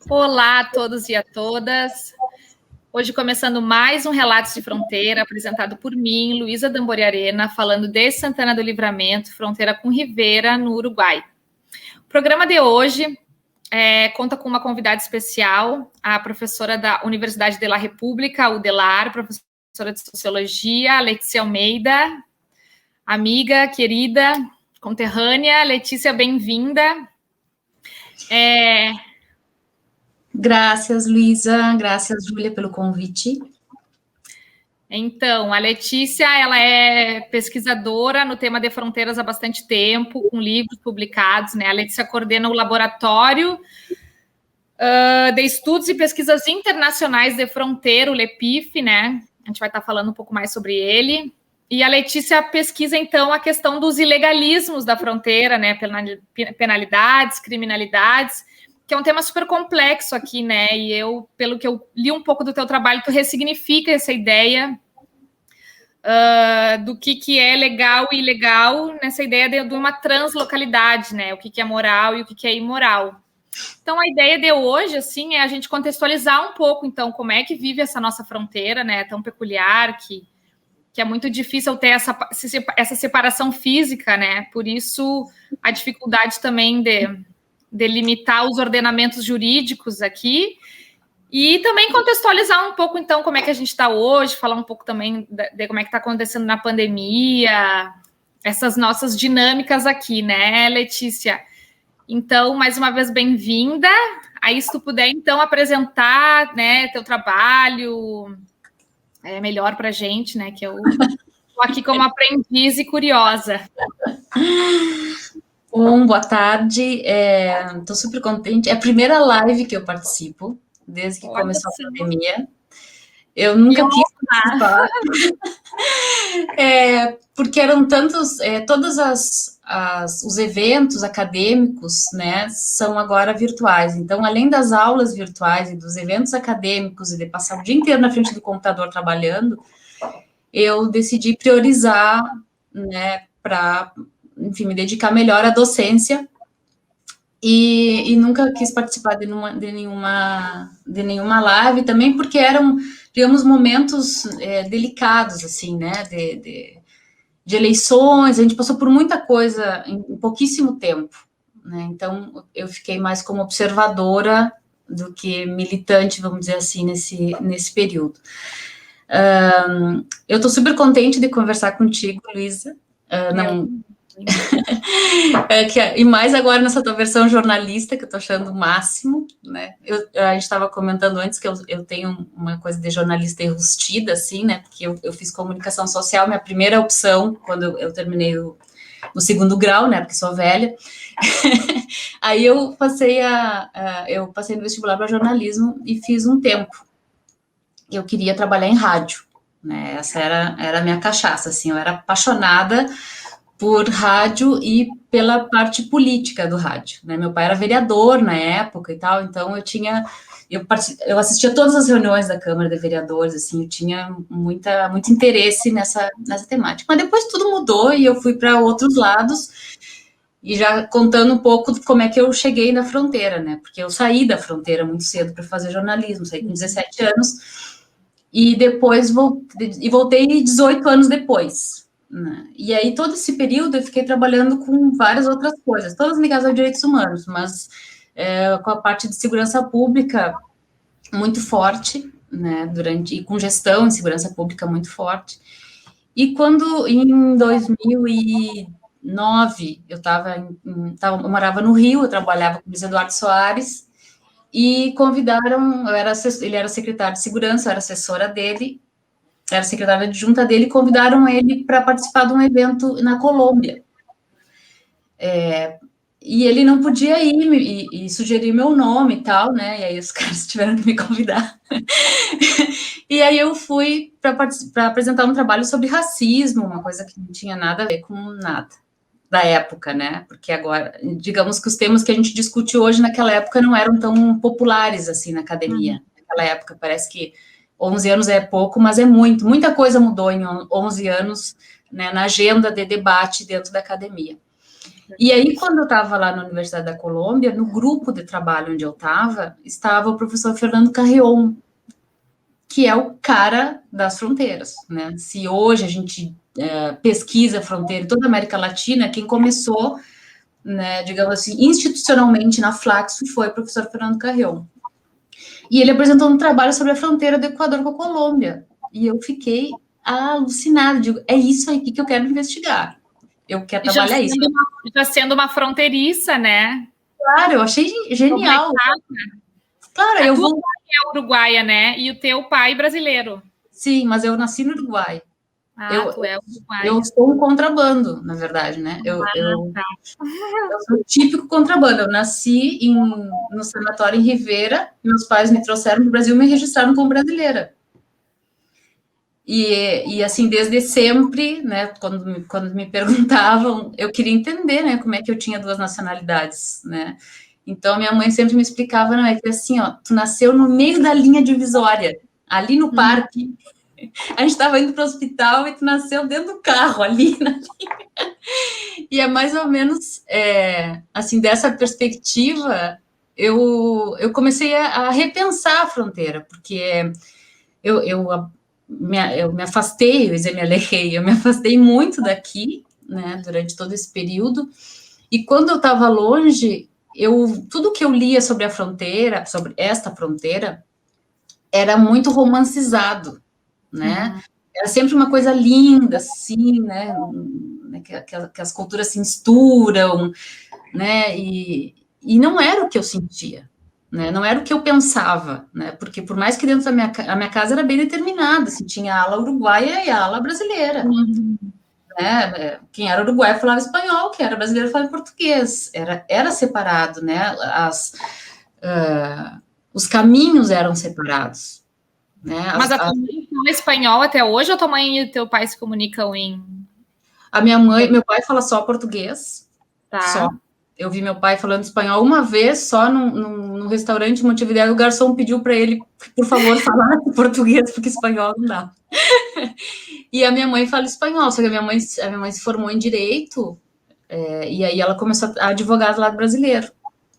Olá a todos e a todas. Hoje começando mais um Relatos de Fronteira, apresentado por mim, Luísa Dambori Arena, falando de Santana do Livramento, fronteira com Rivera, no Uruguai. O programa de hoje conta com uma convidada especial, a professora da Universidade de la República, UDELAR, professora de Sociologia, Letícia Almeida, amiga, querida, conterrânea. Letícia, bem-vinda. Graças, Luísa. Graças, Júlia, pelo convite. Então, a Letícia, ela é pesquisadora no tema de fronteiras há bastante tempo, com livros publicados, né? A Letícia coordena o Laboratório de Estudos e Pesquisas Internacionais de Fronteira, o LEPIF, né? A gente vai estar falando um pouco mais sobre ele. E a Letícia pesquisa, então, a questão dos ilegalismos da fronteira, né? Penalidades, criminalidades, que é um tema super complexo aqui, né? E eu, pelo que eu li um pouco do teu trabalho, tu ressignifica essa ideia do que é legal e ilegal nessa ideia de uma translocalidade, né? O que é moral e o que é imoral. Então, a ideia de hoje, assim, é a gente contextualizar um pouco, então, como é que vive essa nossa fronteira, né? Tão peculiar, que é muito difícil ter essa separação física, né? Por isso, a dificuldade também de limitar os ordenamentos jurídicos aqui, e também contextualizar um pouco, então, como é que a gente está hoje, falar um pouco também de como é que está acontecendo na pandemia, essas nossas dinâmicas aqui, né, Letícia? Então, mais uma vez, bem-vinda. Aí, se tu puder, então, apresentar, né, teu trabalho melhor para a gente, né, que eu estou aqui como aprendiz e curiosa. Bom, boa tarde, estou super contente, é a primeira live que eu participo, desde que começou a pandemia. Eu nunca quis participar, porque eram tantos, todos os eventos acadêmicos, né, são agora virtuais. Então, além das aulas virtuais e dos eventos acadêmicos e de passar o dia inteiro na frente do computador trabalhando, eu decidi priorizar, né, para, enfim, me dedicar melhor à docência, e nunca quis participar de nenhuma live, também porque eram, digamos, momentos delicados, assim, né, de eleições. A gente passou por muita coisa em pouquíssimo tempo, né, então eu fiquei mais como observadora do que militante, vamos dizer assim, nesse período. Eu estou super contente de conversar contigo, Luísa, e mais agora nessa tua versão jornalista, que eu tô achando o máximo, né? A gente estava comentando antes que eu tenho uma coisa de jornalista enrustida, assim, né? Porque eu fiz comunicação social, minha primeira opção, quando eu terminei no segundo grau, né? Porque sou velha. Aí eu passei no vestibular para jornalismo e fiz um tempo. Eu queria trabalhar em rádio, né? Essa era a minha cachaça, assim, eu era apaixonada por rádio e pela parte política do rádio, né? Meu pai era vereador na época e tal, então eu assistia todas as reuniões da Câmara de Vereadores, assim, eu tinha muito interesse nessa temática. Mas depois tudo mudou e eu fui para outros lados, e já contando um pouco como é que eu cheguei na fronteira, né? Porque eu saí da fronteira muito cedo para fazer jornalismo, saí com 17 anos, e depois voltei 18 anos depois. E aí, todo esse período, eu fiquei trabalhando com várias outras coisas, todas ligadas aos direitos humanos, mas com a parte de segurança pública muito forte, né, e com gestão em segurança pública muito forte. E quando, em 2009, eu morava no Rio, eu trabalhava com o Luiz Eduardo Soares, e convidaram, ele era secretário de segurança, eu era assessora dele, era secretária adjunta dele, convidaram ele para participar de um evento na Colômbia. E ele não podia ir e sugerir meu nome e tal, né? E aí os caras tiveram que me convidar. E aí eu fui para apresentar um trabalho sobre racismo, uma coisa que não tinha nada a ver com nada da época, né? Porque agora, digamos que os temas que a gente discute hoje naquela época não eram tão populares assim na academia. Naquela época parece que 11 anos é pouco, mas é muito. Muita coisa mudou em 11 anos, né, na agenda de debate dentro da academia. E aí, quando eu estava lá na Universidade da Colômbia, no grupo de trabalho onde eu estava o professor Fernando Carrion, que é o cara das fronteiras, né? Se hoje a gente pesquisa a fronteira em toda a América Latina, quem começou, né, digamos assim, institucionalmente na Flaxo foi o professor Fernando Carrion. E ele apresentou um trabalho sobre a fronteira do Equador com a Colômbia. E eu fiquei alucinada, digo, é isso aí que eu quero investigar. Eu quero trabalhar isso. Já sendo uma fronteiriça, né? Claro, eu achei genial. Claro, eu vou... é uruguaia, né? E o teu pai brasileiro. Sim, mas eu nasci no Uruguai. Tu é uruguaia. Eu sou um contrabando, na verdade, né? Eu sou um típico contrabando. Eu nasci no sanatório em Rivera, meus pais me trouxeram para o Brasil e me registraram como brasileira. E assim, desde sempre, né, quando me perguntavam, eu queria entender, né, como é que eu tinha duas nacionalidades, né? Então, minha mãe sempre me explicava, não, é que assim, ó, tu nasceu no meio da linha divisória, ali no parque. A gente estava indo para o hospital e tu nasceu dentro do carro, ali na linha. E é mais ou menos, assim, dessa perspectiva, eu comecei a repensar a fronteira, porque eu me afastei, eu me afastei muito daqui, né, durante todo esse período, e quando eu estava longe, tudo que eu lia sobre a fronteira, sobre esta fronteira, era muito romancizado, né, era sempre uma coisa linda, assim, né, que as culturas se misturam, né, e não era o que eu sentia, né, não era o que eu pensava, né, porque por mais que dentro da minha casa era bem determinada, assim, tinha a ala uruguaia e a ala brasileira, né, quem era uruguaio falava espanhol, quem era brasileiro falava português, era separado, né, os caminhos eram separados, né. Mas a tua mãe fala espanhol até hoje ou tua mãe e teu pai se comunicam em... A minha mãe, meu pai fala só português, só. Eu vi meu pai falando espanhol uma vez, só num restaurante em Montevidéu, o garçom pediu para ele, por favor, falar português, porque espanhol não dá. E a minha mãe fala espanhol, só que a minha mãe se formou em Direito, e aí ela começou a advogar do lado brasileiro.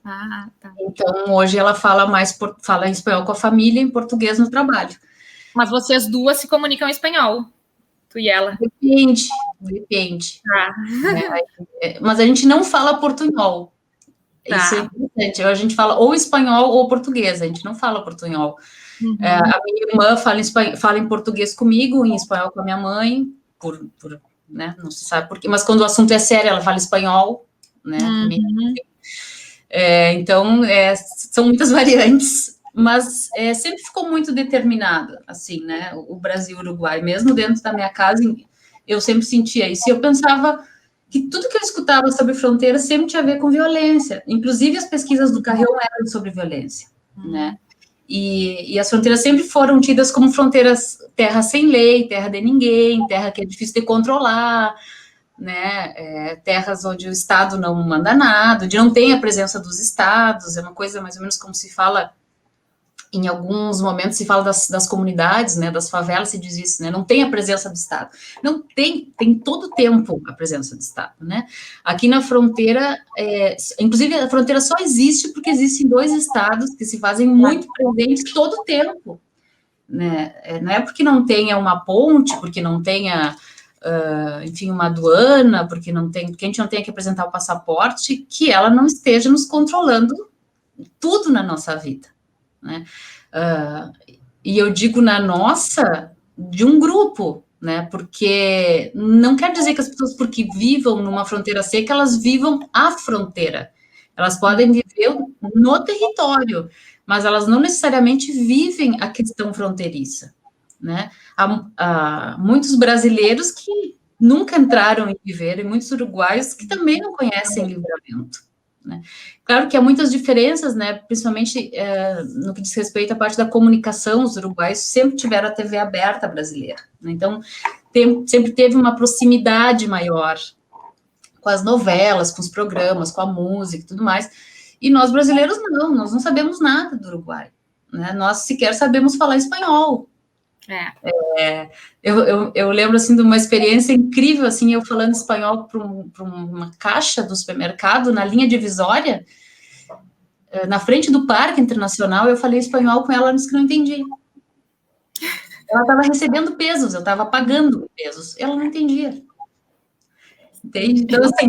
Tá. Então, hoje ela fala fala em espanhol com a família e em português no trabalho. Mas vocês duas se comunicam em espanhol, tu e ela? Depende. Mas a gente não fala portunhol. Isso é importante. A gente fala ou espanhol ou português, a gente não fala portunhol. A minha irmã fala em português comigo, em espanhol com a minha mãe, né, não se sabe por quê, mas quando o assunto é sério, ela fala espanhol, né? Então, são muitas variantes, mas sempre ficou muito determinada, assim, né? O Brasil e o Uruguai, mesmo dentro da minha casa, eu sempre sentia isso. E eu pensava que tudo que eu escutava sobre fronteira sempre tinha a ver com violência. Inclusive, as pesquisas do Carrion eram sobre violência, né? E as fronteiras sempre foram tidas como fronteiras, terra sem lei, terra de ninguém, terra que é difícil de controlar, né? Terras onde o Estado não manda nada, onde não tem a presença dos Estados, é uma coisa mais ou menos como se fala... Em alguns momentos se fala das comunidades, né, das favelas, se diz isso, né, não tem a presença do Estado. Não tem todo o tempo a presença do Estado, né. Aqui na fronteira, inclusive a fronteira só existe porque existem 2 estados que se fazem muito presentes todo o tempo, né. Não é porque não tenha uma ponte, porque não tenha, enfim, uma aduana, porque a gente não tenha que apresentar o passaporte, que ela não esteja nos controlando tudo na nossa vida. Né? E eu digo na nossa, de um grupo, né? Porque não quer dizer que as pessoas, porque vivam numa fronteira seca, elas vivam a fronteira. Elas podem viver no território, mas elas não necessariamente vivem a questão fronteiriça, né? Há muitos brasileiros que nunca entraram em Viveiro, e muitos uruguaios que também não conhecem Livramento, né? Claro que há muitas diferenças, né? Principalmente no que diz respeito à parte da comunicação, os uruguaios sempre tiveram a TV aberta brasileira, né? Então, sempre teve uma proximidade maior com as novelas, com os programas, com a música e tudo mais. E nós brasileiros nós não sabemos nada do Uruguai, né? Nós sequer sabemos falar espanhol. Eu lembro, assim, de uma experiência incrível, assim, eu falando espanhol para uma caixa do supermercado, na linha divisória, na frente do Parque Internacional, eu falei espanhol com ela, ela disse que não entendia. Ela estava recebendo pesos, eu estava pagando pesos, ela não entendia. Entende? Então, assim,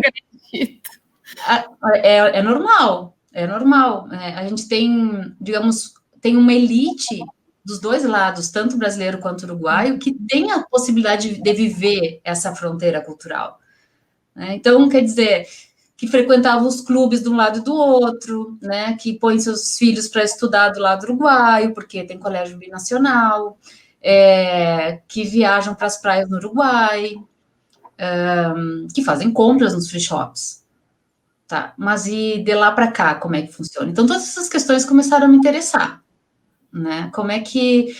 é normal, a gente tem, digamos, tem uma elite dos dois lados, tanto brasileiro quanto uruguaio, que tem a possibilidade de viver essa fronteira cultural, né? Então, quer dizer, que frequentava os clubes de um lado e do outro, né? Que põe seus filhos para estudar do lado uruguaio, porque tem colégio binacional, que viajam para as praias no Uruguai, que fazem compras nos free shops. Tá, mas e de lá para cá, como é que funciona? Então, todas essas questões começaram a me interessar, né? Como é que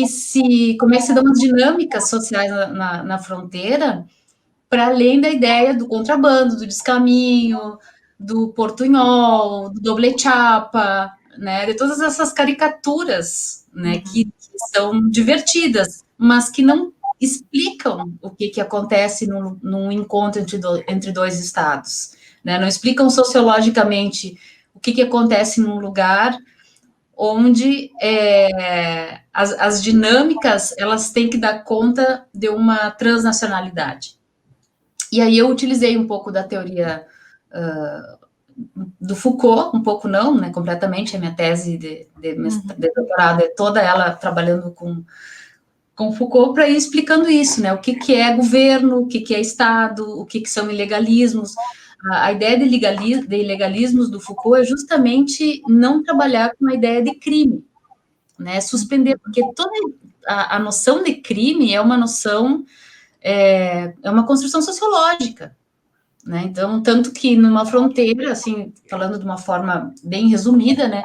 se dão as dinâmicas sociais na fronteira, para além da ideia do contrabando, do descaminho, do portunhol, do doble chapa, né? De todas essas caricaturas, né? Que são divertidas, mas que não explicam o que acontece num encontro entre dois estados, né? Não explicam sociologicamente o que acontece num lugar onde as dinâmicas, elas têm que dar conta de uma transnacionalidade. E aí eu utilizei um pouco da teoria do Foucault, um pouco não, né, completamente, a minha tese de doutorado é toda ela trabalhando com Foucault, para ir explicando isso, né, o que é governo, o que é Estado, o que são ilegalismos. A ideia de ilegalismos do Foucault é justamente não trabalhar com a ideia de crime, né, suspender, porque toda a noção de crime é uma noção, é uma construção sociológica, né, então, tanto que numa fronteira, assim, falando de uma forma bem resumida, né,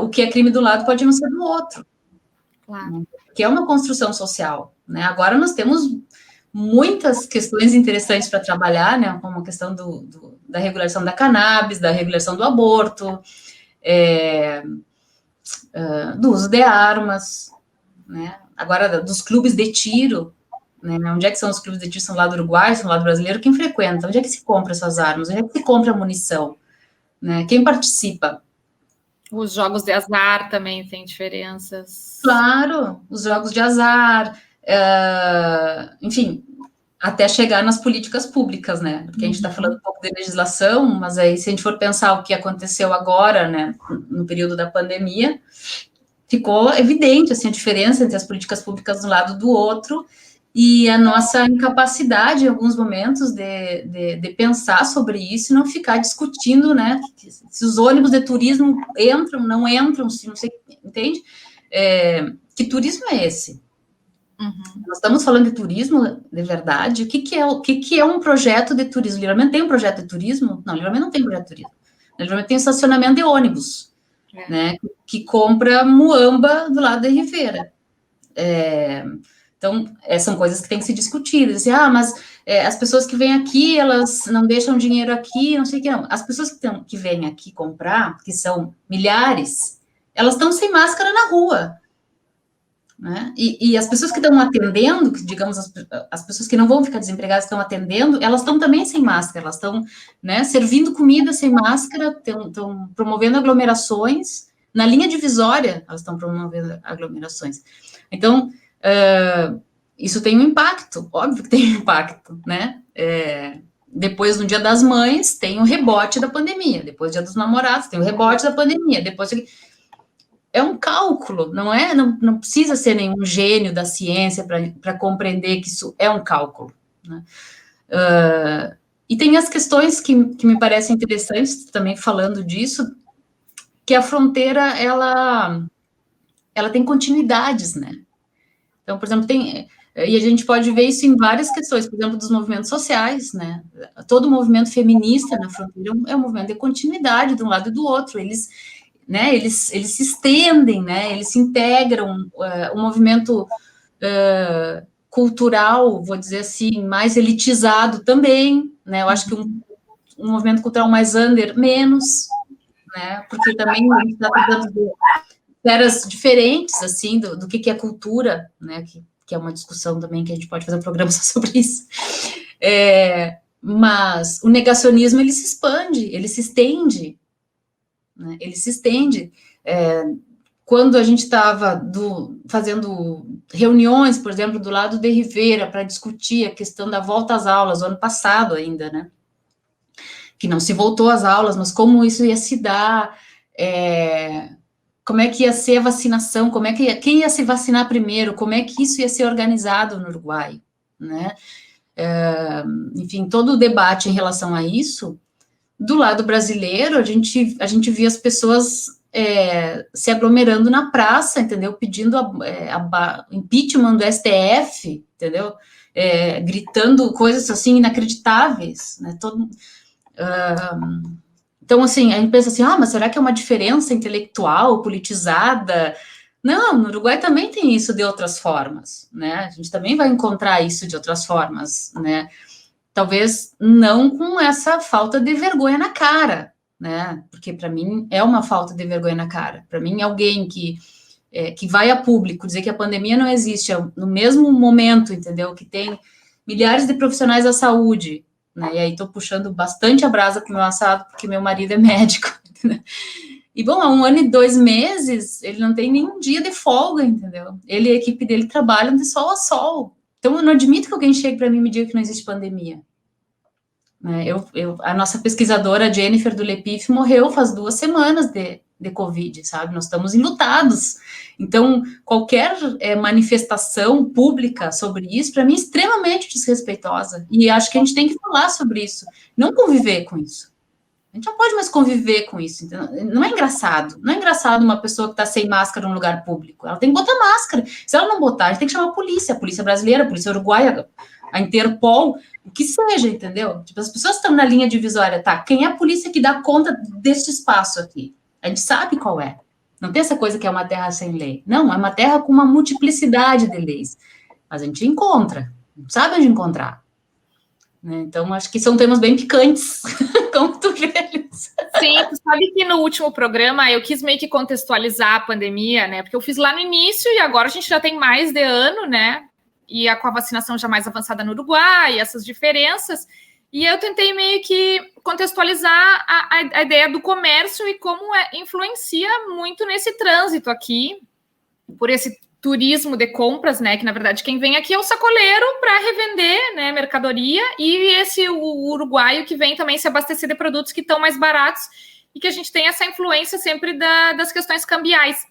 o que é crime do lado pode não ser do outro, claro, que é uma construção social, né. Agora nós temos muitas questões interessantes para trabalhar, né, como a questão da regulação da cannabis, da regulação do aborto, do uso de armas, né, agora dos clubes de tiro, né, onde é que são os clubes de tiro? São lá do Uruguai, são lá do brasileiro, quem frequenta? Onde é que se compra essas armas? Onde é que se compra a munição? Né, quem participa? Os jogos de azar também têm diferenças. Claro, os jogos de azar, enfim, até chegar nas políticas públicas, né? Porque a gente está falando um pouco de legislação, mas aí, se a gente for pensar o que aconteceu agora, né, no período da pandemia, ficou evidente, assim, a diferença entre as políticas públicas de um lado do outro e a nossa incapacidade, em alguns momentos, de pensar sobre isso e não ficar discutindo, né, se os ônibus de turismo entram, não entram, se não sei, entende? Que turismo é esse? Nós estamos falando de turismo de verdade? O que é um projeto de turismo? Livramento tem um projeto de turismo? Não, Livramento não tem projeto de turismo. Livramento tem estacionamento de ônibus, né, que compra muamba do lado da Ribeira. Então, são coisas que têm que ser discutidas. Assim, mas as pessoas que vêm aqui, elas não deixam dinheiro aqui, não sei o que, não. As pessoas que vêm aqui comprar, que são milhares, elas estão sem máscara na rua, né? E as pessoas que estão atendendo, digamos, as pessoas que não vão ficar desempregadas, estão atendendo, elas estão também sem máscara, elas estão, né, servindo comida sem máscara, estão promovendo aglomerações, na linha divisória, elas estão promovendo aglomerações. Então, isso tem um impacto, óbvio que tem um impacto, né? Depois, no Dia das Mães, tem o rebote da pandemia, depois do Dia dos Namorados, tem o rebote da pandemia, depois... É um cálculo, não precisa ser nenhum gênio da ciência para compreender que isso é um cálculo, né? E tem as questões que me parecem interessantes, também falando disso, que a fronteira, ela tem continuidades, né? Então, por exemplo, E a gente pode ver isso em várias questões, por exemplo, dos movimentos sociais, né? Todo movimento feminista na fronteira é um movimento de continuidade de um lado e do outro. Eles, né, eles se estendem, né? Eles se integram. O movimento cultural, vou dizer assim, mais elitizado também, né? Eu acho que um movimento cultural mais under, menos, né? Porque também a gente está tratando de esferas diferentes, assim, do que é cultura, né? Que é uma discussão também que a gente pode fazer um programa só sobre isso. Mas o negacionismo, ele se expande, ele se estende, né? Ele se estende. Quando a gente estava fazendo reuniões, por exemplo, do lado de Rivera, para discutir a questão da volta às aulas, o ano passado ainda, né? Que não se voltou às aulas, mas como isso ia se dar, como é que ia ser a vacinação, quem ia se vacinar primeiro, como é que isso ia ser organizado no Uruguai, né? Enfim, todo o debate em relação a isso, do lado brasileiro, a gente via as pessoas se aglomerando na praça, entendeu? Pedindo impeachment do STF, entendeu? Gritando coisas assim inacreditáveis, né? Então, assim, a gente pensa assim, mas será que é uma diferença intelectual, politizada? Não, no Uruguai também tem isso de outras formas, né? A gente também vai encontrar isso de outras formas, né? Talvez não com essa falta de vergonha na cara, né? Porque para mim é uma falta de vergonha na cara. Para mim, alguém que vai a público dizer que a pandemia não existe no mesmo momento, entendeu? Que tem milhares de profissionais da saúde, né? E aí estou puxando bastante a brasa para o meu assado, porque meu marido é médico, né? E, bom, há 1 ano e 2 meses, ele não tem nenhum dia de folga, entendeu? Ele e a equipe dele trabalham de sol a sol. Então, eu não admito que alguém chegue para mim e me diga que não existe pandemia. A nossa pesquisadora, Jennifer, do Lepif, morreu faz 2 semanas de Covid, sabe? Nós estamos enlutados. Então, qualquer manifestação pública sobre isso, para mim, é extremamente desrespeitosa. E acho que a gente tem que falar sobre isso, não conviver com isso. A gente não pode mais conviver com isso. Então, não é engraçado. Não é engraçado uma pessoa que está sem máscara num lugar público. Ela tem que botar máscara. Se ela não botar, a gente tem que chamar a polícia brasileira, a polícia uruguaia, a Interpol, o que seja, entendeu? Tipo, as pessoas estão na linha divisória, tá? Quem é a polícia que dá conta deste espaço aqui? A gente sabe qual é. Não tem essa coisa que é uma terra sem lei. Não, é uma terra com uma multiplicidade de leis. Mas a gente encontra, não sabe onde encontrar. Né? Então, acho que são temas bem picantes, como tu vê. Sim, tu sabe que no último programa eu quis meio que contextualizar a pandemia, né? Porque eu fiz lá no início e agora a gente já tem mais de ano, né? E com a vacinação já mais avançada no Uruguai, essas diferenças. E eu tentei meio que contextualizar a ideia do comércio e como influencia muito nesse trânsito aqui, por esse turismo de compras, né? Que na verdade quem vem aqui é o sacoleiro para revender, né, mercadoria, e o uruguaio que vem também se abastecer de produtos que estão mais baratos e que a gente tem essa influência sempre das questões cambiais.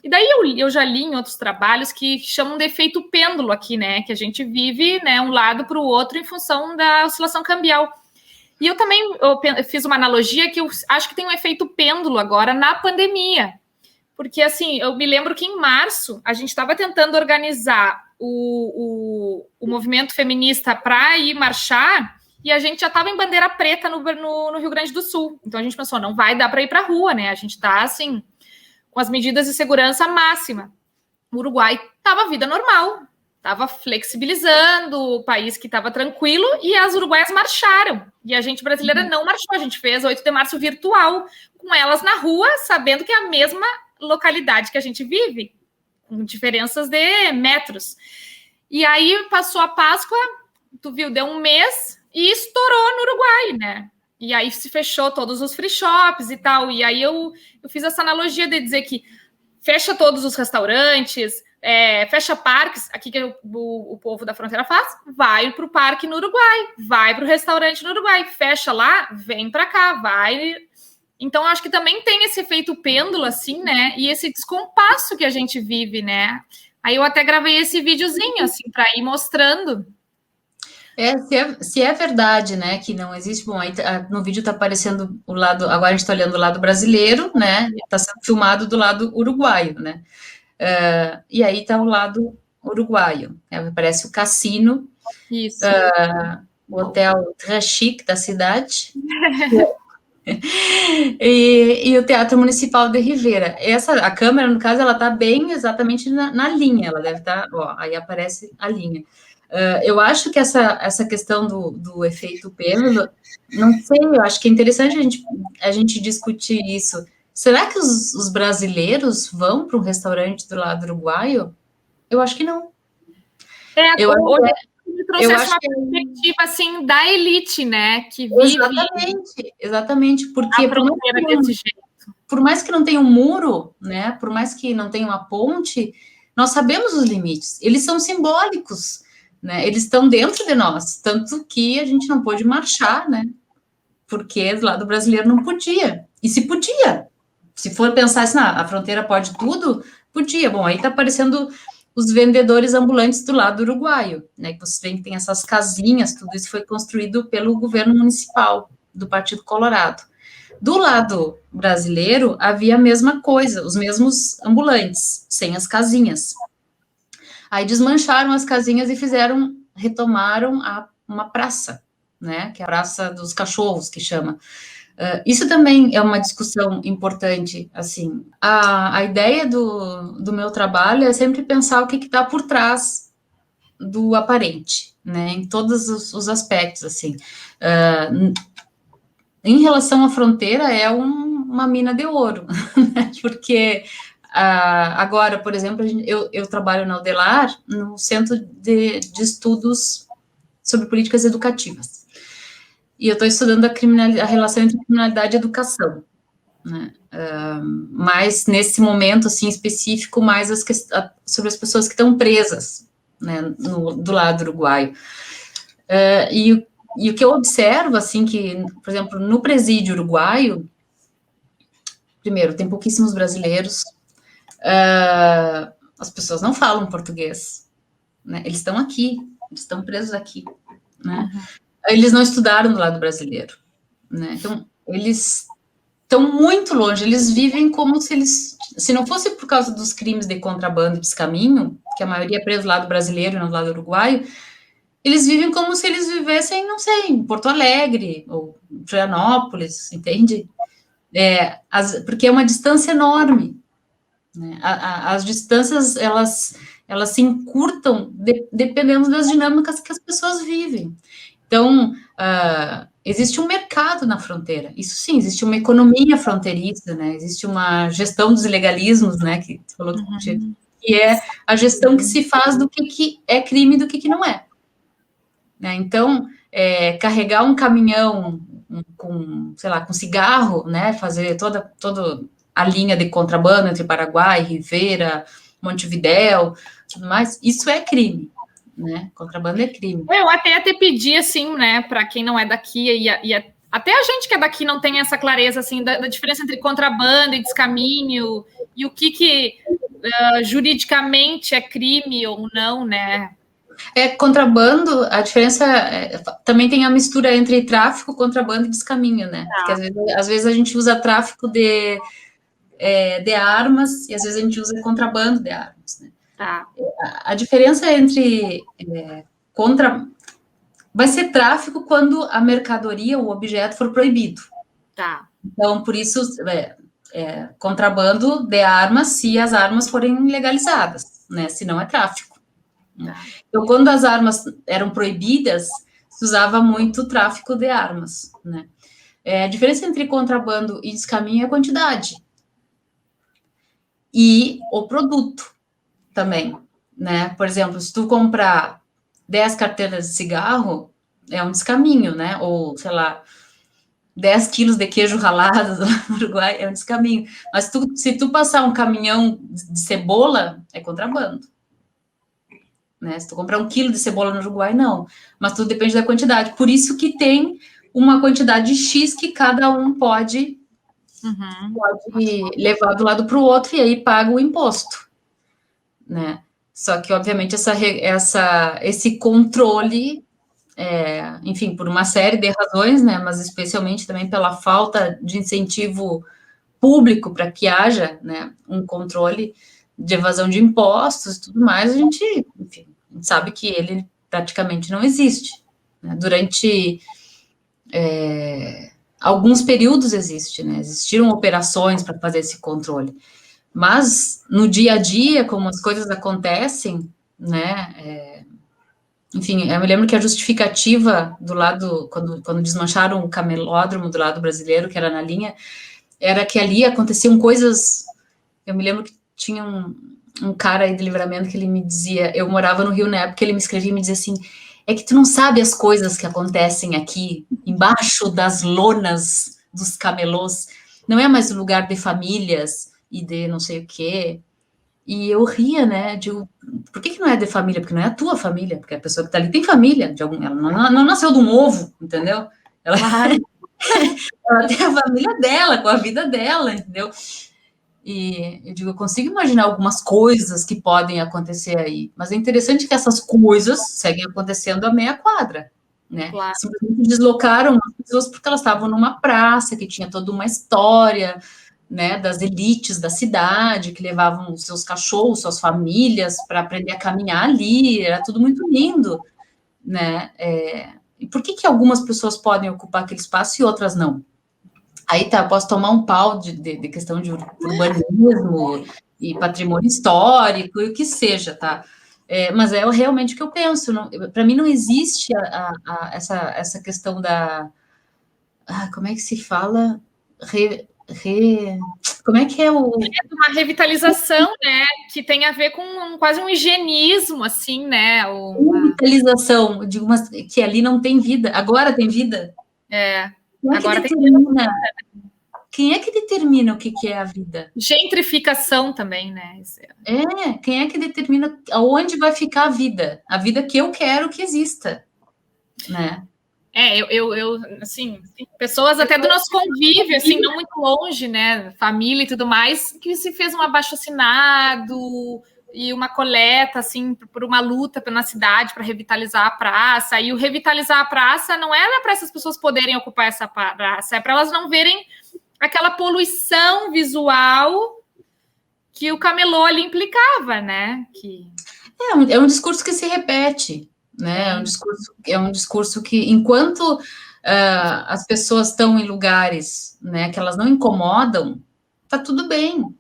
E daí eu já li em outros trabalhos que chamam de efeito pêndulo aqui, né? Que a gente vive, né, um lado para o outro em função da oscilação cambial. E eu fiz uma analogia que eu acho que tem um efeito pêndulo agora na pandemia. Porque, assim, eu me lembro que em março a gente estava tentando organizar o movimento feminista para ir marchar e a gente já estava em bandeira preta no Rio Grande do Sul. Então a gente pensou, não vai dar para ir para a rua, né? A gente está, assim, com as medidas de segurança máxima. O Uruguai estava a vida normal, estava flexibilizando, o país que estava tranquilo, e as uruguaias marcharam. E a gente brasileira não marchou, a gente fez 8 de março virtual, com elas na rua, sabendo que é a mesma localidade que a gente vive, com diferenças de metros. E aí passou a Páscoa, tu viu, deu 1 mês e estourou no Uruguai, né? E aí se fechou todos os free shops e tal. E aí eu fiz essa analogia de dizer que fecha todos os restaurantes, fecha parques, aqui que o povo da fronteira faz, vai para o parque no Uruguai, vai para o restaurante no Uruguai, fecha lá, vem para cá, vai. Então, eu acho que também tem esse efeito pêndulo, assim, né? E esse descompasso que a gente vive, né? Aí eu até gravei esse videozinho, assim, para ir mostrando. Se é verdade, né, que não existe, bom, aí no vídeo está aparecendo o lado, agora a gente está olhando o lado brasileiro, né, está sendo filmado do lado uruguaio, né, e aí está o lado uruguaio. Aparece o cassino, Isso. o hotel très chique da cidade, e o Teatro Municipal de Rivera. A câmera, no caso, ela está bem exatamente na linha, ela deve estar, aí aparece a linha. Eu acho que essa questão do efeito pêndulo, não sei, eu acho que é interessante a gente discutir isso. Será que os brasileiros vão para um restaurante do lado uruguaio? Eu acho que não. Me trouxe uma perspectiva, assim, da elite, né, que vive... Exatamente, porque por mais que não tenha um muro, né, por mais que não tenha uma ponte, nós sabemos os limites, eles são simbólicos, né, eles estão dentro de nós, tanto que a gente não pôde marchar, né, porque do lado brasileiro não podia, e se podia, se for pensar assim, a fronteira pode tudo, podia, bom, aí tá aparecendo os vendedores ambulantes do lado uruguaio, né, que vocês veem que tem essas casinhas, tudo isso foi construído pelo governo municipal do Partido Colorado. Do lado brasileiro, havia a mesma coisa, os mesmos ambulantes, sem as casinhas. Aí desmancharam as casinhas e retomaram uma praça, né, que é a Praça dos Cachorros, que chama. Isso também é uma discussão importante, assim. A ideia do meu trabalho é sempre pensar o que está por trás do aparente, né, em todos os aspectos, assim. Em relação à fronteira, é uma mina de ouro, né, porque agora, por exemplo, eu trabalho na UDELAR, no Centro de Estudos sobre Políticas Educativas. E eu estou estudando a relação entre criminalidade e educação, né? Mas nesse momento, assim, específico, mais sobre as pessoas que estão presas, né, do lado uruguaio. E o que eu observo, assim, que, por exemplo, no presídio uruguaio, primeiro, tem pouquíssimos brasileiros, as pessoas não falam português, né? Eles estão aqui, eles estão presos aqui, né? Uhum. Eles não estudaram do lado brasileiro, né? Então, eles estão muito longe, eles vivem como se não fosse por causa dos crimes de contrabando e descaminho, que a maioria é preso do lado brasileiro e não do lado uruguaio, eles vivem como se eles vivessem, não sei, em Porto Alegre, ou Florianópolis, entende? Porque é uma distância enorme, né? As distâncias, elas se encurtam dependendo das dinâmicas que as pessoas vivem. Então, existe um mercado na fronteira, isso sim, existe uma economia fronteiriça, né, existe uma gestão dos ilegalismos, né, que você falou que é a gestão que se faz do que é crime e do que não é. Né? Então, carregar um caminhão com, sei lá, com cigarro, né, fazer toda a linha de contrabando entre Paraguai, Rivera, Montevidéu, tudo mais, isso é crime. Né? Contrabando é crime. Eu até pedi, assim, né, para quem não é daqui, e até a gente que é daqui não tem essa clareza, assim, da diferença entre contrabando e descaminho, e o que juridicamente é crime ou não, né? Contrabando, a diferença também tem a mistura entre tráfico, contrabando e descaminho, né? Porque às vezes a gente usa tráfico de armas e às vezes a gente usa contrabando de armas, né? Tá. A diferença entre vai ser tráfico quando a mercadoria, o objeto for proibido. Tá. Então, por isso, contrabando de armas se as armas forem legalizadas, né? Senão é tráfico. Tá. Então, quando as armas eram proibidas, se usava muito tráfico de armas, né? A diferença entre contrabando e descaminho é a quantidade. E o produto também, né? Por exemplo, se tu comprar 10 carteiras de cigarro, é um descaminho, né? Ou, sei lá, 10 quilos de queijo ralado no Uruguai, é um descaminho. Mas se tu passar um caminhão de cebola, é contrabando. Né? Se tu comprar 1 quilo de cebola no Uruguai, não. Mas tudo depende da quantidade. Por isso que tem uma quantidade X que cada um pode levar do lado para o outro e aí paga o imposto. Né? Só que, obviamente, esse controle, enfim, por uma série de razões, né, mas especialmente também pela falta de incentivo público para que haja, né, um controle, de evasão de impostos e tudo mais, a gente, enfim, sabe que ele praticamente não existe. Né? Durante alguns períodos existe, né? Existiram operações para fazer esse controle. Mas no dia a dia, como as coisas acontecem, né? Enfim, eu me lembro que a justificativa do lado, quando desmancharam o camelódromo do lado brasileiro, que era na linha, era que ali aconteciam coisas. Eu me lembro que tinha um cara aí de Livramento que ele me dizia, eu morava no Rio na época, ele me escrevia e me dizia assim, é que tu não sabe as coisas que acontecem aqui, embaixo das lonas dos camelôs, não é mais um lugar de famílias e de não sei o quê. E eu ria, né, digo, por que não é de família? Porque não é a tua família, porque a pessoa que tá ali tem família, ela não nasceu de um ovo, entendeu? Ela, ela tem a família dela, com a vida dela, entendeu? E eu digo, eu consigo imaginar algumas coisas que podem acontecer aí, mas é interessante que essas coisas seguem acontecendo a meia quadra, né? Claro. Simplesmente deslocaram as pessoas porque elas estavam numa praça que tinha toda uma história, né, das elites da cidade, que levavam os seus cachorros, suas famílias, para aprender a caminhar ali, era tudo muito lindo, né? E por que algumas pessoas podem ocupar aquele espaço e outras não? Aí tá, posso tomar um pau de questão de urbanismo e patrimônio histórico e o que seja, tá? Mas é realmente o que eu penso. Para mim não existe essa questão da... como é que se fala? Como é que é o... uma revitalização, né, que tem a ver com quase um higienismo, assim, né? Revitalização, de umas que ali não tem vida, agora tem vida. Agora Quem é que determina o que é a vida? Gentrificação também, né? Quem é que determina aonde vai ficar a vida? A vida que eu quero que exista, né? Eu assim, pessoas até do nosso convívio, assim, não muito longe, né? Família e tudo mais, que se fez um abaixo-assinado e uma coleta, assim, por uma luta na cidade para revitalizar a praça. E o revitalizar a praça não era para essas pessoas poderem ocupar essa praça, é para elas não verem aquela poluição visual que o camelô ali implicava, né? É um discurso que se repete, né? É um discurso que, enquanto as pessoas estão em lugares, né, que elas não incomodam, tá tudo bem,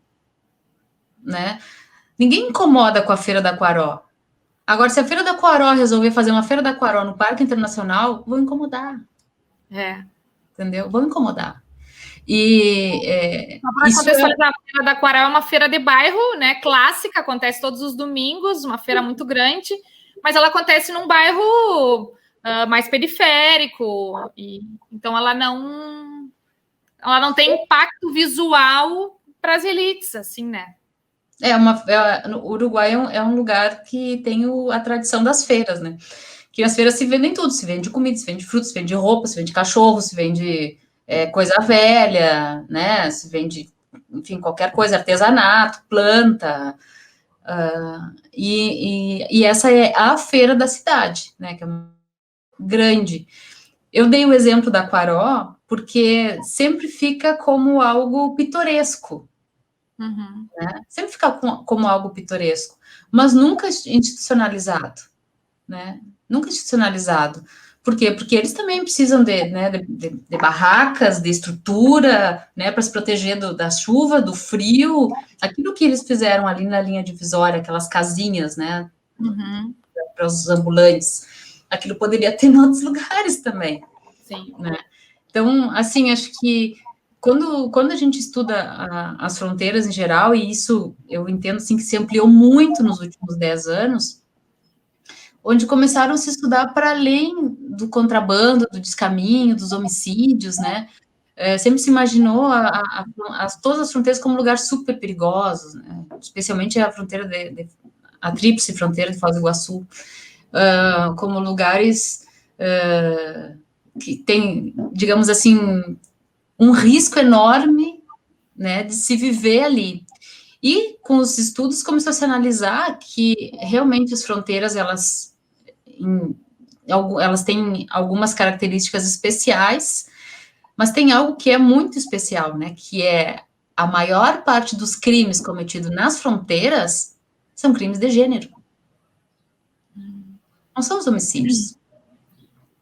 né? Ninguém incomoda com a Feira da Quaró. Agora, se a Feira da Quaró resolver fazer uma Feira da Quaró no Parque Internacional, vão incomodar. Entendeu? Vão incomodar. Para contextualizar, a Feira da Quaró é uma feira de bairro, né, clássica, acontece todos os domingos, uma feira muito grande, mas ela acontece num bairro mais periférico, então ela não tem impacto visual para as elites, assim, né? O Uruguai é um lugar que tem a tradição das feiras, né? Que nas feiras se vendem tudo, se vende comida, se vende frutas, se vende roupa, se vende cachorro, se vende coisa velha, né? Se vende, enfim, qualquer coisa, artesanato, planta. E essa é a feira da cidade, né? Que é grande. Eu dei o exemplo da Quaró porque sempre fica como algo pitoresco. Né? Sempre fica como algo pitoresco, mas nunca institucionalizado, né? Nunca institucionalizado. Por quê? Porque eles também precisam de barracas, de estrutura, né, para se proteger da chuva, do frio. Aquilo que eles fizeram ali na linha divisória, aquelas casinhas, né, para os ambulantes, aquilo poderia ter em outros lugares também. Sim. Né? Então, assim, acho que quando a gente estuda as fronteiras em geral, e isso eu entendo assim, que se ampliou muito nos últimos 10 anos, onde começaram a se estudar para além do contrabando, do descaminho, dos homicídios, né? Sempre se imaginou todas as fronteiras como lugares super perigosos, né? Especialmente a fronteira a tríplice fronteira de Foz do Iguaçu, como lugares que tem, digamos assim, um risco enorme, né, de se viver ali. E com os estudos começou a se analisar que realmente as fronteiras elas têm algumas características especiais, mas tem algo que é muito especial, né, que é a maior parte dos crimes cometidos nas fronteiras são crimes de gênero. Não são os homicídios.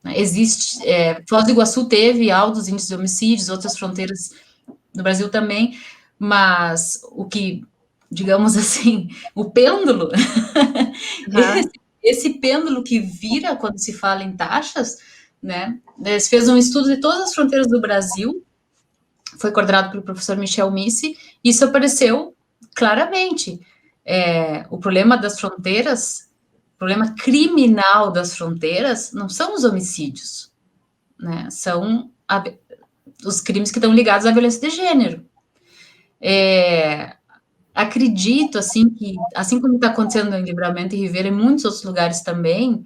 Existe, Foz do Iguaçu teve altos índices de homicídios, outras fronteiras no Brasil também, mas o que, digamos assim, o pêndulo, esse pêndulo que vira quando se fala em taxas, né? Se fez um estudo de todas as fronteiras do Brasil, foi coordenado pelo professor Michel Missi, e isso apareceu claramente. O problema das fronteiras, o problema criminal das fronteiras, não são os homicídios, né? São os crimes que estão ligados à violência de gênero. Acredito, assim, que, assim como está acontecendo em Livramento e Ribeira, em muitos outros lugares também,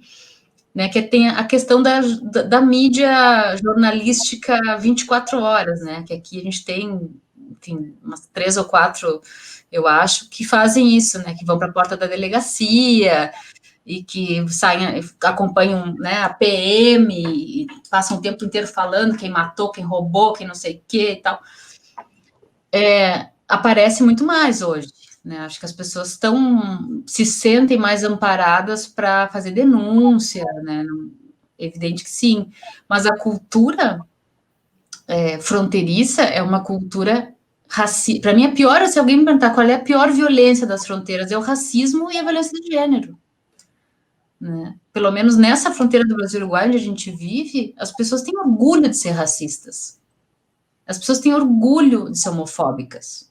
né, que tem a questão da mídia jornalística 24 horas, né, que aqui a gente tem, enfim, umas 3 ou 4, eu acho, que fazem isso, né, que vão para a porta da delegacia e que saem, acompanham, né, a PM e passam o tempo inteiro falando quem matou, quem roubou, quem não sei o que e tal. Aparece muito mais hoje, né? Acho que as pessoas se sentem mais amparadas para fazer denúncia, né? Evidente que sim, mas a cultura fronteiriça é uma cultura racista. Para mim, a pior, se alguém me perguntar qual é a pior violência das fronteiras, é o racismo e a violência de gênero. Né? Pelo menos nessa fronteira do Brasil e Uruguai, onde a gente vive, as pessoas têm orgulho de ser racistas. As pessoas têm orgulho de ser homofóbicas.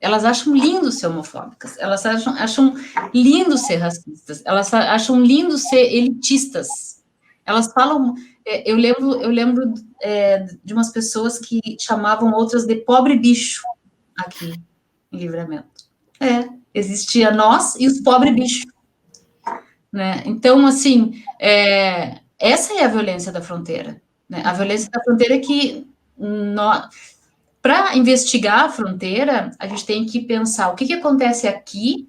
Elas acham lindo ser homofóbicas, elas acham lindo ser racistas, elas acham lindo ser elitistas. Elas falam... Eu lembro de umas pessoas que chamavam outras de pobre bicho aqui em Livramento. Existia nós e os pobre bicho. Né? Então, assim, essa é a violência da fronteira. Né? A violência da fronteira é que... Para investigar a fronteira, a gente tem que pensar o que acontece aqui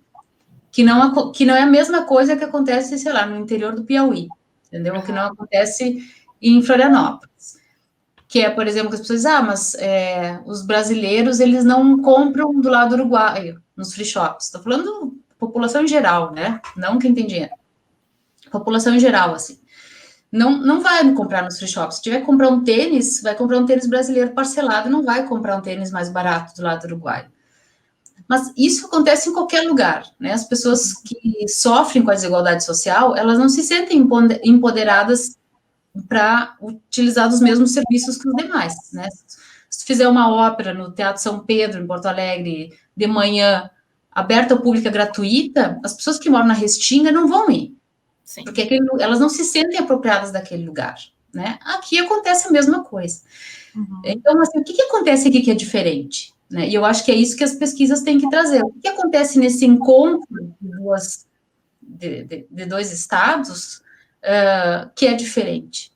que não é a mesma coisa que acontece, sei lá, no interior do Piauí, entendeu? O que não acontece em Florianópolis. Que por exemplo, que as pessoas dizem, mas os brasileiros, eles não compram do lado uruguaio, nos free shops. Estou falando população em geral, né? Não quem tem dinheiro. População em geral, assim. Não vai comprar nos free shops. Se tiver que comprar um tênis, vai comprar um tênis brasileiro parcelado, não vai comprar um tênis mais barato do lado do Uruguai. Mas isso acontece em qualquer lugar, né? As pessoas que sofrem com a desigualdade social, elas não se sentem empoderadas para utilizar os mesmos serviços que os demais, né? Se tu fizer uma ópera no Teatro São Pedro, em Porto Alegre, de manhã, aberta ao público, gratuita, as pessoas que moram na Restinga não vão ir. Sim. Porque elas não se sentem apropriadas daquele lugar, né? Aqui acontece a mesma coisa. Uhum. Então, assim, o que acontece aqui que é diferente? Né? E eu acho que é isso que as pesquisas têm que trazer. O que acontece nesse encontro de dois estados que é diferente?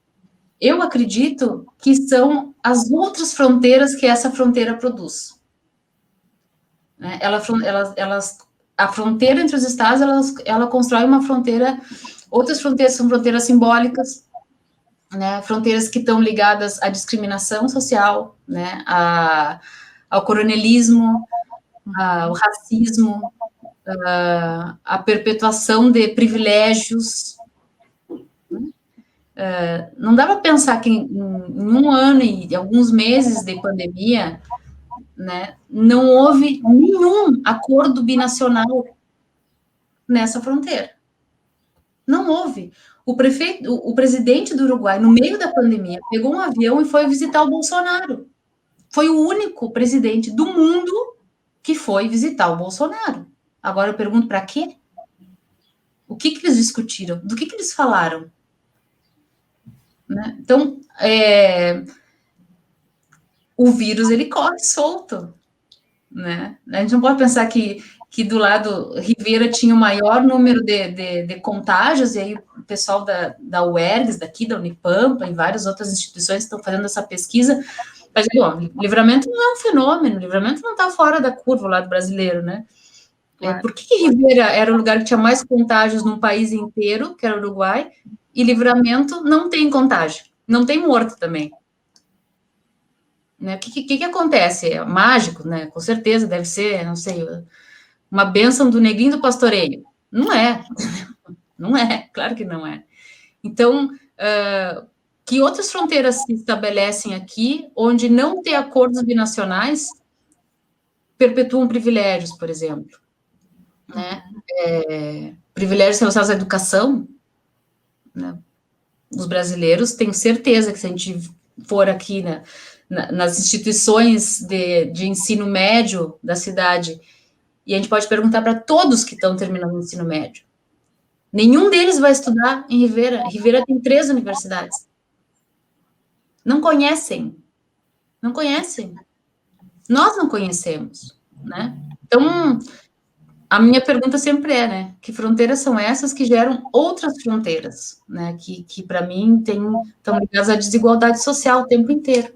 Eu acredito que são as outras fronteiras que essa fronteira produz. Né? A fronteira entre os estados, ela constrói uma fronteira. Outras fronteiras são fronteiras simbólicas, né? Fronteiras que estão ligadas à discriminação social, né? Ao coronelismo, ao racismo, à perpetuação de privilégios. Não dá para pensar que em um ano e alguns meses de pandemia, né, não houve nenhum acordo binacional nessa fronteira. Não houve. O presidente do Uruguai, no meio da pandemia, pegou um avião e foi visitar o Bolsonaro. Foi o único presidente do mundo que foi visitar o Bolsonaro. Agora eu pergunto, para quê? O que eles discutiram? Do que eles falaram? Né? Então, o vírus, ele corre solto. Né? A gente não pode pensar que do lado Ribeira tinha o maior número de contágios, e aí o pessoal da UERGS, daqui, da Unipampa, e várias outras instituições estão fazendo essa pesquisa, mas, bom, Livramento não é um fenômeno, Livramento não está fora da curva, o lado brasileiro, né? Claro. Por que Ribeira era o lugar que tinha mais contágios num país inteiro, que era o Uruguai, e Livramento não tem contágio, não tem morto também? né? O que acontece? É mágico, né? Com certeza deve ser, não sei, uma bênção do negrinho do pastoreio. Não é, não é, claro que não é. Então, que outras fronteiras se estabelecem aqui, onde não ter acordos binacionais perpetuam privilégios, por exemplo, né? Privilégios relacionados à educação, né? Os brasileiros, tenho certeza que se a gente for aqui nas instituições de ensino médio da cidade, e a gente pode perguntar para todos que estão terminando o ensino médio, nenhum deles vai estudar em Rivera. Rivera tem 3 universidades. Não conhecem. Não conhecem. Nós não conhecemos, né? Então, a minha pergunta sempre é, né? Que fronteiras são essas que geram outras fronteiras, né? Que para mim estão ligadas à desigualdade social o tempo inteiro.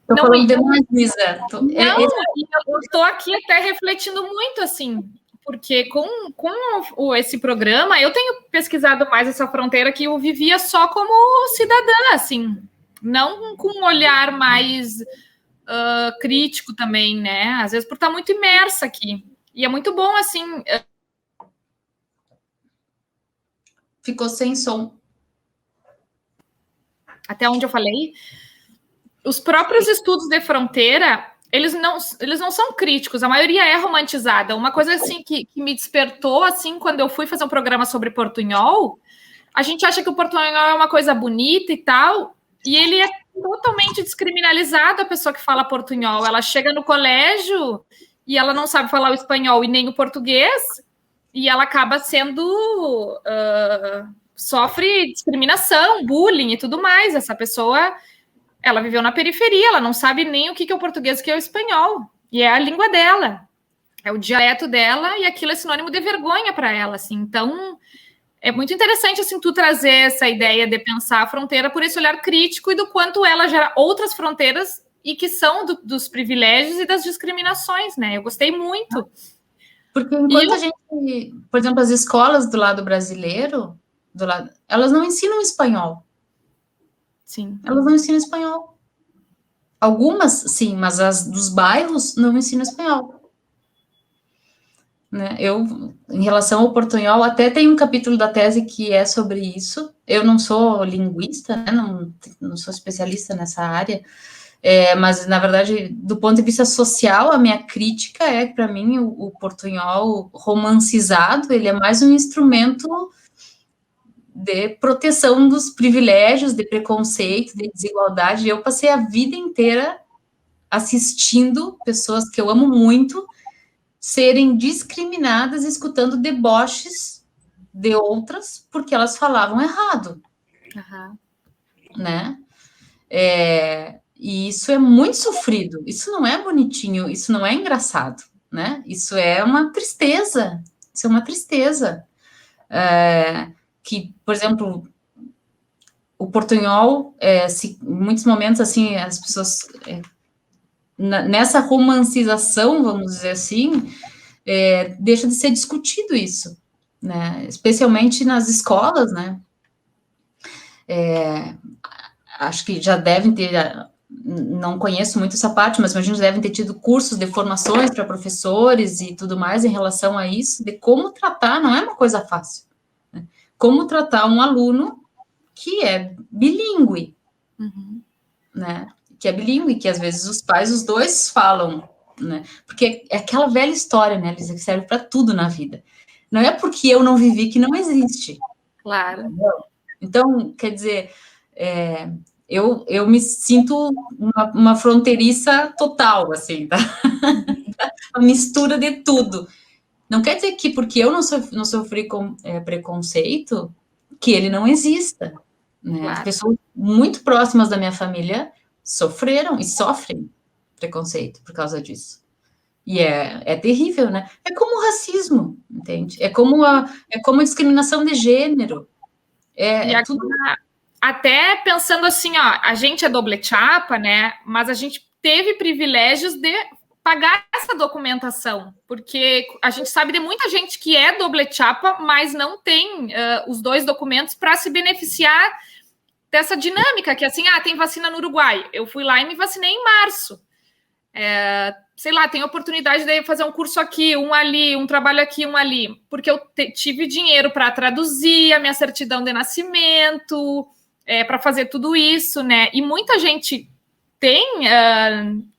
Estou falando demais, Luísa. Não, eu estou aqui até refletindo muito, assim, porque com esse programa, eu tenho pesquisado mais essa fronteira que eu vivia só como cidadã, assim, não com um olhar mais crítico também, né? Às vezes por estar muito imersa aqui. E é muito bom, assim... Ficou sem som. Até onde eu falei? Os próprios estudos de fronteira, eles não são críticos, a maioria é romantizada. Uma coisa assim que me despertou, assim, quando eu fui fazer um programa sobre portunhol, a gente acha que o portunhol é uma coisa bonita e tal, e ele é totalmente descriminalizado, a pessoa que fala portunhol. Ela chega no colégio e ela não sabe falar o espanhol e nem o português, e ela acaba sendo... sofre discriminação, bullying e tudo mais. Essa pessoa... ela viveu na periferia, ela não sabe nem o que é o português, o que é o espanhol. E é a língua dela, é o dialeto dela, e aquilo é sinônimo de vergonha para ela, assim. Então, é muito interessante, assim, tu trazer essa ideia de pensar a fronteira por esse olhar crítico e do quanto ela gera outras fronteiras e que são dos privilégios e das discriminações, né? Eu gostei muito. Porque enquanto a gente, por exemplo, as escolas do lado brasileiro, elas não ensinam espanhol. Sim. Elas não ensinam espanhol. Algumas, sim, mas as dos bairros não ensinam espanhol. Né? Eu, em relação ao portunhol, até tem um capítulo da tese que é sobre isso. Eu não sou linguista, né? Não sou especialista nessa área, mas, na verdade, do ponto de vista social, a minha crítica é que, para mim, o portunhol romancizado, ele é mais um instrumento de proteção dos privilégios, de preconceito, de desigualdade. Eu passei a vida inteira assistindo pessoas que eu amo muito serem discriminadas, escutando deboches de outras, porque elas falavam errado. Uhum. Né? E isso é muito sofrido, isso não é bonitinho, isso não é engraçado, né? Isso é uma tristeza, isso é uma tristeza. Que, por exemplo, o portunhol, em muitos momentos, assim, as pessoas, nessa romancização, vamos dizer assim, deixa de ser discutido isso, né? Especialmente nas escolas, né? Acho que já devem ter, não conheço muito essa parte, mas imagino que devem ter tido cursos de formações para professores e tudo mais em relação a isso, de como tratar, não é uma coisa fácil, né? Como tratar um aluno que é bilíngue, né? Que é bilíngue, que às vezes os pais, os dois falam, né? Porque é aquela velha história, né, Lisa, que serve para tudo na vida. Não é porque eu não vivi que não existe. Claro. Então, quer dizer, eu me sinto uma fronteiriça total, assim, tá? Uma mistura de tudo. Não quer dizer que porque eu não sofri com preconceito, que ele não exista, né? Claro. As pessoas muito próximas da minha família sofreram e sofrem preconceito por causa disso. E é terrível, né? É como o racismo, entende? É como a discriminação de gênero. Tudo... Até pensando assim, ó, a gente é doble chapa, né? Mas a gente teve privilégios de pagar essa documentação, porque a gente sabe de muita gente que é doble chapa, mas não tem os 2 documentos para se beneficiar dessa dinâmica, que assim, tem vacina no Uruguai. Eu fui lá e me vacinei em março. Sei lá, tem oportunidade de fazer um curso aqui, um ali, um trabalho aqui, um ali, porque eu tive dinheiro para traduzir a minha certidão de nascimento, para fazer tudo isso, né? E muita gente tem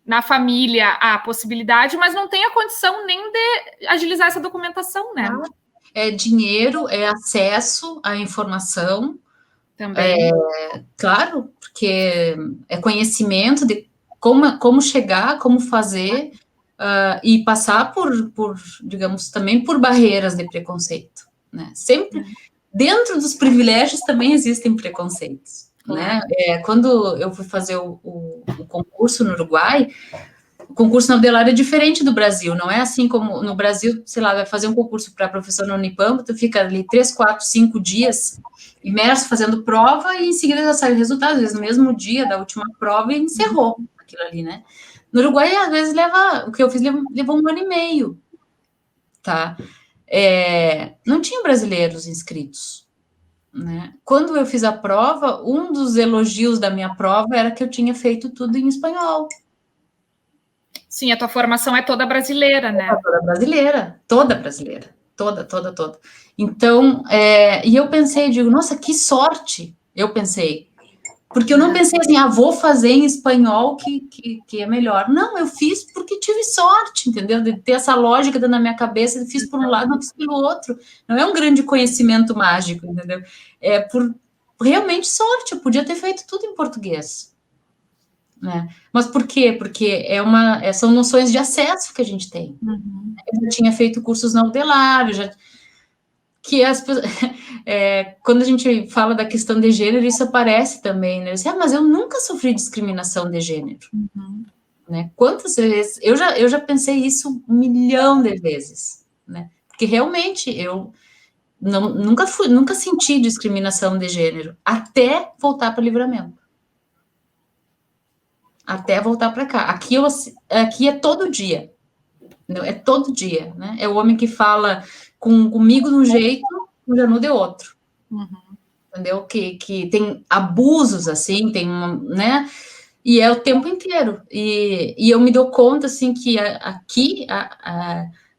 na família a possibilidade, mas não tem a condição nem de agilizar essa documentação, né? É dinheiro, é acesso à informação. Também. Claro, porque é conhecimento de como chegar, como fazer, e passar por, digamos, também por barreiras de preconceito, né? Sempre, dentro dos privilégios também existem preconceitos, né? Quando eu fui fazer o concurso no Uruguai, o concurso na Udelar é diferente do Brasil, não é assim como no Brasil, sei lá, vai fazer um concurso para professor na Unipampa, tu fica ali 3, 4, 5 dias imerso fazendo prova e em seguida já sai o resultado, às vezes no mesmo dia da última prova e encerrou aquilo ali, né? No Uruguai, às vezes, o que eu fiz levou 1 ano e meio, tá? Não tinha brasileiros inscritos, né? Quando eu fiz a prova, um dos elogios da minha prova era que eu tinha feito tudo em espanhol. Sim, a tua formação é toda brasileira, né? Toda brasileira. Toda. Então, e eu pensei, digo, nossa, que sorte, eu pensei. Porque eu não pensei assim, vou fazer em espanhol que é melhor. Não, eu fiz porque tive sorte, entendeu? De ter essa lógica na minha cabeça, fiz por um lado, não fiz pelo outro. Não é um grande conhecimento mágico, entendeu? É por realmente sorte, eu podia ter feito tudo em português. Né? Mas por quê? Porque são noções de acesso que a gente tem. Eu já tinha feito cursos na Udelar, quando a gente fala da questão de gênero, isso aparece também, né? Mas eu nunca sofri discriminação de gênero. Né? Quantas vezes? Eu já pensei isso 1 milhão de vezes, né? Porque realmente eu nunca senti discriminação de gênero, até voltar para o Livramento. Até voltar para cá. Aqui é todo dia. É todo dia, né? É o homem que fala comigo de um jeito, com o Janu de outro. Entendeu? Que tem abusos, assim, né? E é o tempo inteiro. E eu me dou conta, assim, que aqui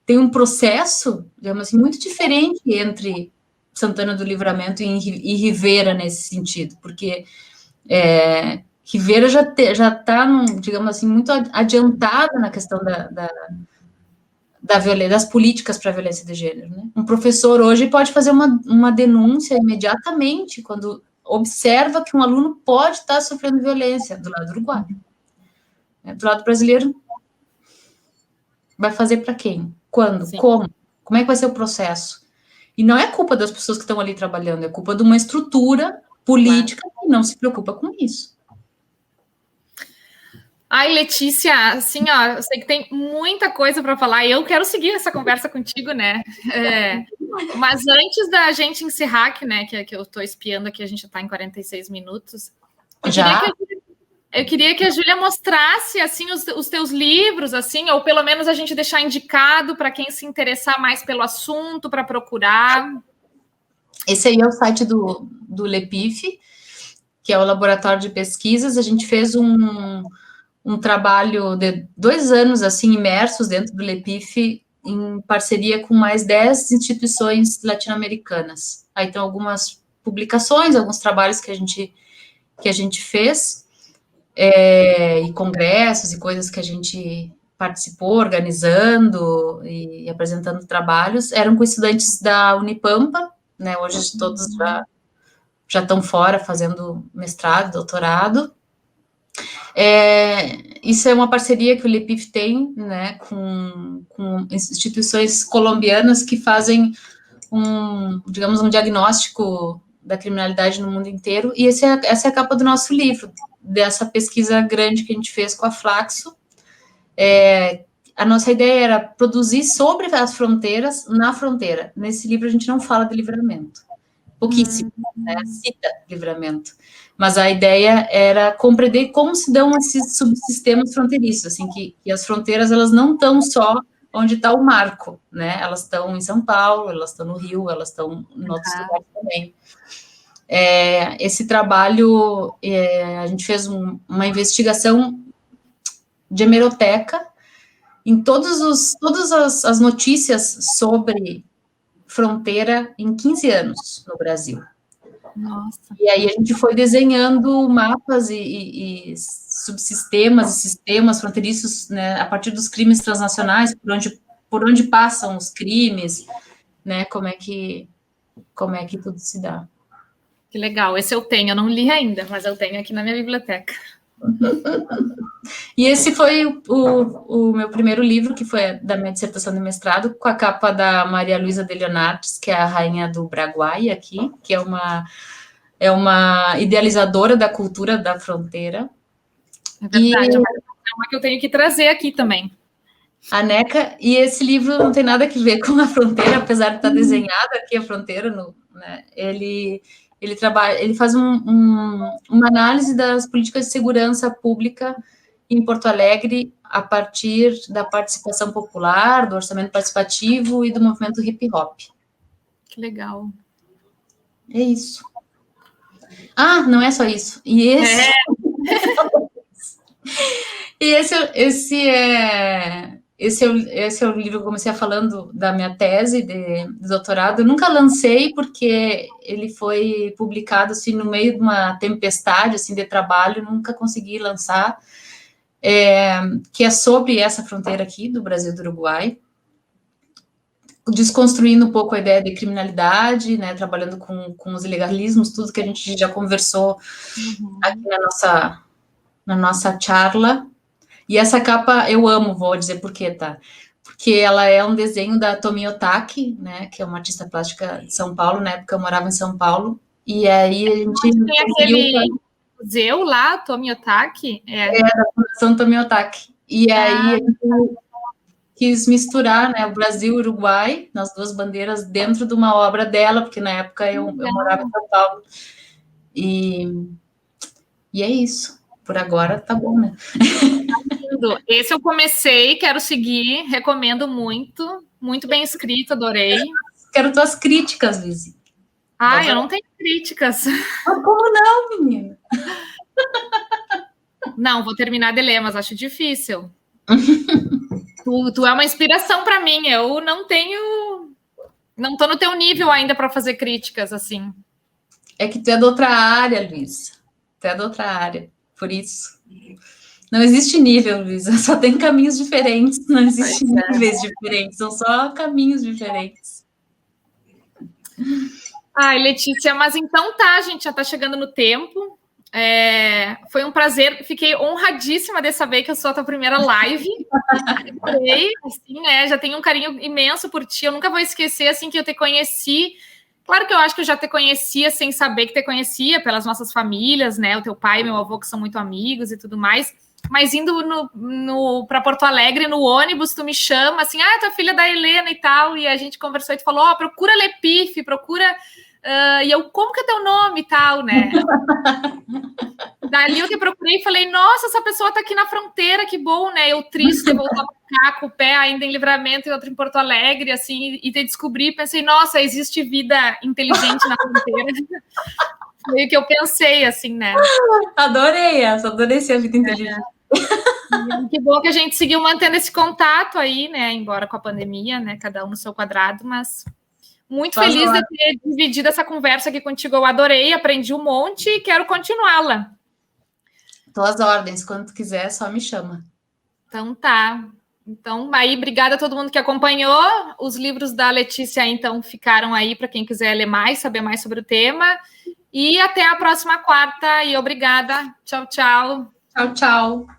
tem um processo, digamos assim, muito diferente entre Santana do Livramento e Rivera nesse sentido, porque Rivera já está, digamos assim, muito adiantada na questão das políticas para a violência de gênero. Né? Um professor hoje pode fazer uma denúncia imediatamente quando observa que um aluno pode estar sofrendo violência do lado do Uruguai. Do lado brasileiro, vai fazer para quem? Quando? Sim. Como? Como é que vai ser o processo? E não é culpa das pessoas que estão ali trabalhando, é culpa de uma estrutura política que não se preocupa com isso. Ai, Letícia, assim, ó, eu sei que tem muita coisa para falar e eu quero seguir essa conversa contigo, né? Mas antes da gente encerrar, que eu estou espiando aqui, a gente já está em 46 minutos. Eu queria que a Júlia mostrasse, assim, os teus livros, assim, ou pelo menos a gente deixar indicado para quem se interessar mais pelo assunto, para procurar. Esse aí é o site do LEPIF, que é o Laboratório de Pesquisas. A gente fez um trabalho de 2 anos, assim, imersos dentro do LEPIF, em parceria com mais 10 instituições latino-americanas. Aí tem algumas publicações, alguns trabalhos que a gente fez, e congressos e coisas que a gente participou, organizando e apresentando trabalhos, eram com estudantes da Unipampa, né, hoje todos já estão fora fazendo mestrado, doutorado. Isso é uma parceria que o LEPIF tem, né, com instituições colombianas que fazem digamos, um diagnóstico da criminalidade no mundo inteiro, e essa é a capa do nosso livro, dessa pesquisa grande que a gente fez com a Flaxo. A nossa ideia era produzir sobre as fronteiras, na fronteira. Nesse livro a gente não fala de livramento, pouquíssimo, né? Cita livramento. Mas a ideia era compreender como se dão esses subsistemas fronteiriços, assim, que as fronteiras, elas não estão só onde está o marco, né? Elas estão em São Paulo, elas estão no Rio, elas estão em outros lugares também. Esse trabalho, a gente fez uma investigação de hemeroteca em todas as notícias sobre fronteira em 15 anos no Brasil. Nossa. E aí a gente foi desenhando mapas e subsistemas e sistemas fronteiriços, né, a partir dos crimes transnacionais, por onde passam os crimes, né, como é que tudo se dá. Que legal, esse eu tenho, eu não li ainda, mas eu tenho aqui na minha biblioteca. E esse foi o meu primeiro livro, que foi da minha dissertação de mestrado, com a capa da Maria Luísa de Leonardes, que é a rainha do Braguai aqui, que é uma idealizadora da cultura da fronteira. É verdade, é uma que eu tenho que trazer aqui também. A NECA, e esse livro não tem nada a ver com a fronteira, apesar de estar desenhada aqui a fronteira, né, ele faz uma análise das políticas de segurança pública em Porto Alegre a partir da participação popular, do orçamento participativo e do movimento hip hop. Que legal. É isso. Ah, não é só isso. E esse... Esse é o livro que eu comecei falando da minha tese de doutorado. Eu nunca lancei porque ele foi publicado assim no meio de uma tempestade assim de trabalho, nunca consegui lançar, que é sobre essa fronteira aqui do Brasil e do Uruguai, desconstruindo um pouco a ideia de criminalidade, né, trabalhando com os ilegalismos, tudo que a gente já conversou aqui na nossa charla. E essa capa eu amo, vou dizer por quê, tá? Porque ela é um desenho da Tomi Otaki, né, que é uma artista plástica de São Paulo, na época eu morava em São Paulo, e aí a gente... Tem aquele museu lá, Tomi Otaki? Da Fundação Tomi Otaki. E aí a gente quis misturar, né, o Brasil e o Uruguai, nas duas bandeiras, dentro de uma obra dela, porque na época eu morava em São Paulo. E é isso. Por agora, tá bom, né? Esse eu comecei, quero seguir, recomendo muito. Muito bem escrito, adorei. Quero tuas críticas, Lizzy. Eu não tenho críticas. Mas como não, menina? Não, vou terminar de ler, mas acho difícil. Tu é uma inspiração para mim. Eu não tô no teu nível ainda para fazer críticas, assim. É que tu é de outra área, Luísa. Tu é de outra área. Por isso. Não existe nível, Luísa. Só tem caminhos diferentes. Não existe níveis diferentes. São só caminhos diferentes. Ai, Letícia, mas então tá, a gente já tá chegando no tempo. Foi um prazer. Fiquei honradíssima de saber que eu sou a tua primeira live. Assim, né? Já tenho um carinho imenso por ti. Eu nunca vou esquecer assim que eu te conheci. Claro que eu acho que eu já te conhecia sem saber que te conhecia, pelas nossas famílias, né? O teu pai e meu avô, que são muito amigos e tudo mais. Mas indo para Porto Alegre, no ônibus, tu me chama, assim, tua filha da Helena e tal, e a gente conversou e tu falou, procura Lepif, procura... e eu, como que é teu nome e tal, né? Dali eu te procurei e falei, nossa, essa pessoa tá aqui na fronteira, que bom, né? Eu triste de voltar pra cá com o pé ainda em Livramento e outro em Porto Alegre, assim, e te descobri, pensei, nossa, existe vida inteligente na fronteira. Foi o que eu pensei, assim, né? Adorei ser a vida inteligente. Que bom que a gente seguiu mantendo esse contato aí, né? Embora com a pandemia, né? Cada um no seu quadrado, mas muito feliz de ter dividido essa conversa aqui contigo. Eu adorei, aprendi um monte e quero continuá-la. Tuas ordens, quando tu quiser, só me chama. Então tá. Então, aí, obrigada a todo mundo que acompanhou. Os livros da Letícia, então, ficaram aí para quem quiser ler mais, saber mais sobre o tema. E até a próxima quarta. E obrigada. Tchau, tchau. Tchau, tchau.